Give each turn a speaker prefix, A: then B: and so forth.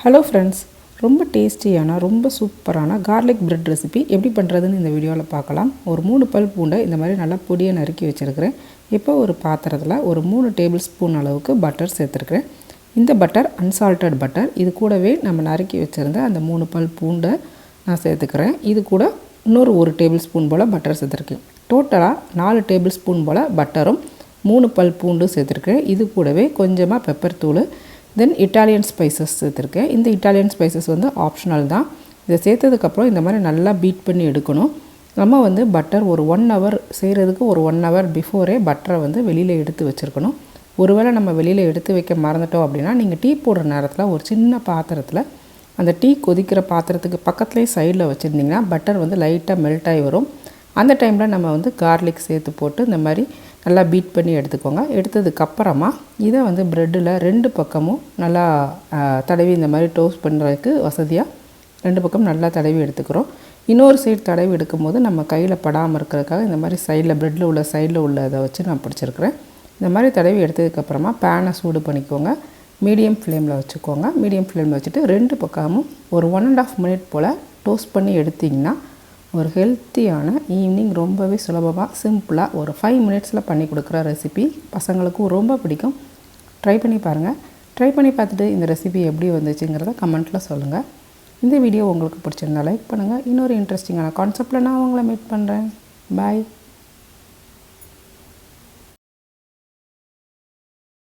A: Hello friends, ரொம்ப டேஸ்டியான ரொம்ப சூப்பரான கார்லிக் பிரெட் ரெசிபி எப்படி பண்ணுறதுன்னு இந்த வீடியோவில் பார்க்கலாம். ஒரு 3 பல் பூண்டை இந்த மாதிரி நல்லா பொடியை நறுக்கி வச்சுருக்கிறேன். இப்போ ஒரு பாத்திரத்தில் ஒரு 3 டேபிள் ஸ்பூன் அளவுக்கு பட்டர் சேர்த்துருக்கிறேன். இந்த பட்டர் அன்சால்டட் பட்டர். இது கூடவே நம்ம நறுக்கி வச்சுருந்த அந்த 3 பல் பூண்டை நான் சேர்த்துக்கிறேன். இது கூட இன்னொரு 1 டேபிள் ஸ்பூன் போல் பட்டர் சேர்த்துருக்கேன். டோட்டலாக 4 டேபிள் ஸ்பூன் போல் பட்டரும் 3 பல் பூண்டும் சேர்த்துருக்கேன். இது கூடவே கொஞ்சமாக பெப்பர் தூள், தென் இட்டாலியன் ஸ்பைசஸ் சேர்த்துருக்கேன். இந்த இட்டாலியன் ஸ்பைசஸ் வந்து ஆப்ஷனல் தான். இதை சேர்த்ததுக்கப்புறம் இந்த மாதிரி நல்லா பீட் பண்ணி எடுக்கணும். நம்ம பட்டர் ஒரு 1 ஹவர் செய்கிறதுக்கு ஒரு 1 ஹவர் பிஃபோரே பட்டரை வெளியில் எடுத்து வச்சுருக்கணும். ஒருவேளை நம்ம வெளியில் எடுத்து வைக்க மறந்துட்டோம் அப்படின்னா, நீங்கள் டீ போடுற நேரத்தில் ஒரு சின்ன பாத்திரத்தில் அந்த டீ கொதிக்கிற பாத்திரத்துக்கு பக்கத்துலேயே சைடில் வச்சுருந்திங்கன்னா பட்டர் லைட்டாக மெல்ட் ஆகி வரும். அந்த டைமில் நம்ம கார்லிக் சேர்த்து போட்டு இந்த மாதிரி நல்லா பீட் பண்ணி எடுத்துக்கோங்க. எடுத்ததுக்கப்புறமா இதை ப்ரெட்டில் 2 பக்கமும் நல்லா தடவி இந்த மாதிரி டோஸ்ட் பண்ணுறதுக்கு வசதியாக 2 பக்கம் நல்லா தடவி எடுத்துக்கிறோம். இன்னொரு சைடு தடவி எடுக்கும்போது நம்ம கையில் படாமல் இருக்கிறதுக்காக இந்த மாதிரி சைடில் ப்ரெட்டில் உள்ள சைடில் உள்ள இதை வச்சு நான் பிடிச்சிருக்கிறேன். இந்த மாதிரி தடவி எடுத்ததுக்கப்புறமா பேனை சூடு பண்ணிக்கோங்க. மீடியம் ஃப்ளேமில் வச்சுக்கோங்க. மீடியம் ஃப்ளேமில் வச்சுட்டு 2 பக்கமும் ஒரு 1.5 மினிட் போல் டோஸ்ட் பண்ணி எடுத்திங்கன்னா ஒரு ஹெல்த்தியான ஈவினிங் ரொம்பவே சுலபமாக சிம்பிளாக ஒரு 5 மினிட்ஸில் பண்ணி கொடுக்குற ரெசிபி பசங்களுக்கும் ரொம்ப பிடிக்கும். ட்ரை பண்ணி பாருங்கள். ட்ரை பண்ணி பார்த்துட்டு இந்த ரெசிபி எப்படி வந்துச்சுங்கிறத கமெண்ட்டில் சொல்லுங்கள். இந்த வீடியோ உங்களுக்கு பிடிச்சிருந்தா லைக் பண்ணுங்கள். இன்னொரு இன்ட்ரெஸ்டிங்கான கான்செப்டில் நான் உங்களை மீட் பண்ணுறேன். பாய்.